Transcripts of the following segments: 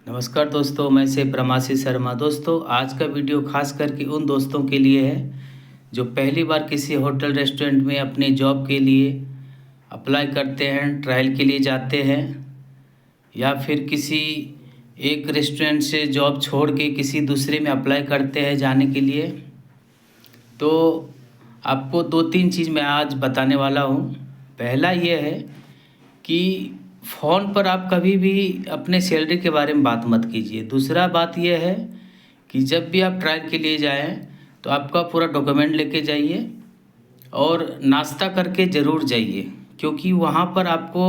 नमस्कार दोस्तों, मैं से प्रमासी शर्मा। दोस्तों, आज का वीडियो खास करके उन दोस्तों के लिए है जो पहली बार किसी होटल रेस्टोरेंट में अपने जॉब के लिए अप्लाई करते हैं, ट्रायल के लिए जाते हैं, या फिर किसी एक रेस्टोरेंट से जॉब छोड़ के किसी दूसरे में अप्लाई करते हैं जाने के लिए। तो आपको दो तीन चीज़ मैं आज बताने वाला हूँ। पहला ये है कि फ़ोन पर आप कभी भी अपने सैलरी के बारे में बात मत कीजिए। दूसरा बात यह है कि जब भी आप ट्रायल के लिए जाएं तो आपका पूरा डॉक्यूमेंट लेके जाइए और नाश्ता करके ज़रूर जाइए, क्योंकि वहाँ पर आपको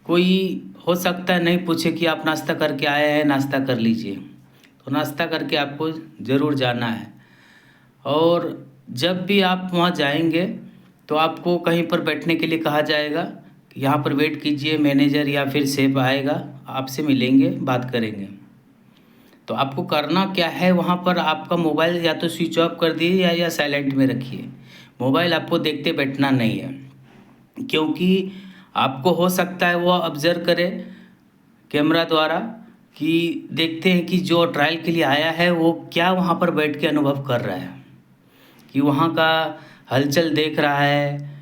कोई हो सकता है नहीं पूछे कि आप नाश्ता करके आए हैं, नाश्ता कर लीजिए। तो नाश्ता करके आपको ज़रूर जाना है। और जब भी आप वहाँ जाएंगे तो आपको कहीं पर बैठने के लिए कहा जाएगा कि यहाँ पर वेट कीजिए, मैनेजर या फिर शेफ आएगा, आपसे मिलेंगे, बात करेंगे। तो आपको करना क्या है, वहाँ पर आपका मोबाइल या तो स्विच ऑफ कर दिए या साइलेंट में रखिए। मोबाइल आपको देखते बैठना नहीं है, क्योंकि आपको हो सकता है वो ऑब्ज़र्व करे कैमरा द्वारा कि देखते हैं कि जो ट्रायल के लिए आया है वो क्या वहाँ पर बैठ के अनुभव कर रहा है, कि वहाँ का हलचल देख रहा है,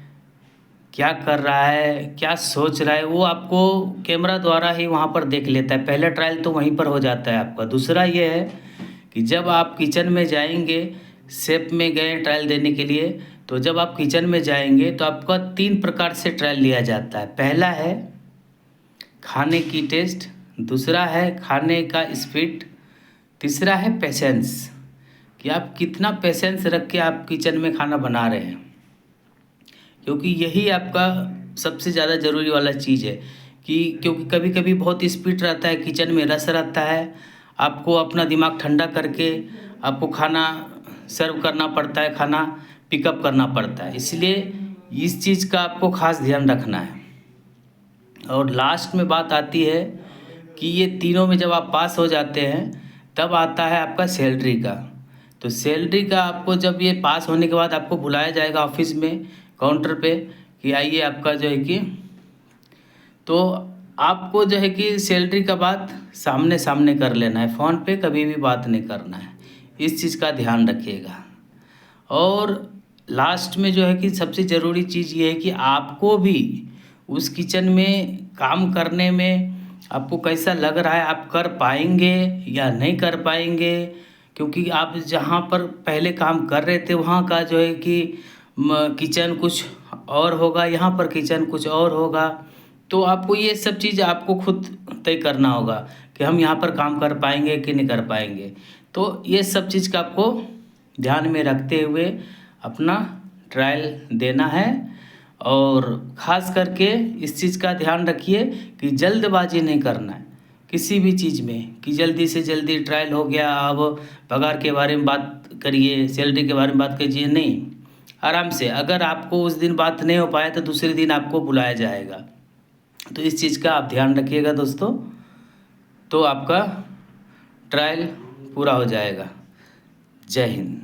क्या कर रहा है, क्या सोच रहा है, वो आपको कैमरा द्वारा ही वहाँ पर देख लेता है। पहला ट्रायल तो वहीं पर हो जाता है आपका। दूसरा ये है कि जब आप किचन में जाएंगे, शेफ में गए ट्रायल देने के लिए, तो जब आप किचन में जाएंगे तो आपका 3 प्रकार से ट्रायल लिया जाता है। पहला है खाने की टेस्ट, दूसरा है खाने का स्पीड, तीसरा है पेशेंस, कि आप कितना पेशेंस रख के आप किचन में खाना बना रहे हैं। क्योंकि यही आपका सबसे ज़्यादा ज़रूरी वाला चीज़ है, कि क्योंकि कभी कभी बहुत स्पीड रहता है, किचन में रस रहता है, आपको अपना दिमाग ठंडा करके आपको खाना सर्व करना पड़ता है, खाना पिकअप करना पड़ता है। इसलिए इस चीज़ का आपको खास ध्यान रखना है। और लास्ट में बात आती है कि ये तीनों में जब आप पास हो जाते हैं तब आता है आपका सैलरी का। तो सैलरी का आपको जब ये पास होने के बाद आपको बुलाया जाएगा ऑफिस में, काउंटर पे, कि आइए आपका जो है कि, तो आपको जो है कि सैलरी का बात सामने सामने कर लेना है, फ़ोन पे कभी भी बात नहीं करना है। इस चीज़ का ध्यान रखिएगा। और लास्ट में जो है कि सबसे ज़रूरी चीज़ ये है कि आपको भी उस किचन में काम करने में आपको कैसा लग रहा है, आप कर पाएंगे या नहीं कर पाएंगे। क्योंकि आप जहाँ पर पहले काम कर रहे थे वहाँ का जो है कि किचन कुछ और होगा, यहाँ पर किचन कुछ और होगा। तो आपको ये सब चीज़ आपको खुद तय करना होगा कि हम यहाँ पर काम कर पाएंगे कि नहीं कर पाएंगे। तो ये सब चीज़ का आपको ध्यान में रखते हुए अपना ट्रायल देना है। और ख़ास करके इस चीज़ का ध्यान रखिए कि जल्दबाजी नहीं करना है किसी भी चीज़ में, कि जल्दी से जल्दी ट्रायल हो गया, अब पगार के बारे में बात करिए, सैलरी के बारे में बात कीजिए, नहीं। आराम से, अगर आपको उस दिन बात नहीं हो पाया तो दूसरे दिन आपको बुलाया जाएगा। तो इस चीज़ का आप ध्यान रखिएगा दोस्तों, तो आपका ट्रायल पूरा हो जाएगा। जय हिंद।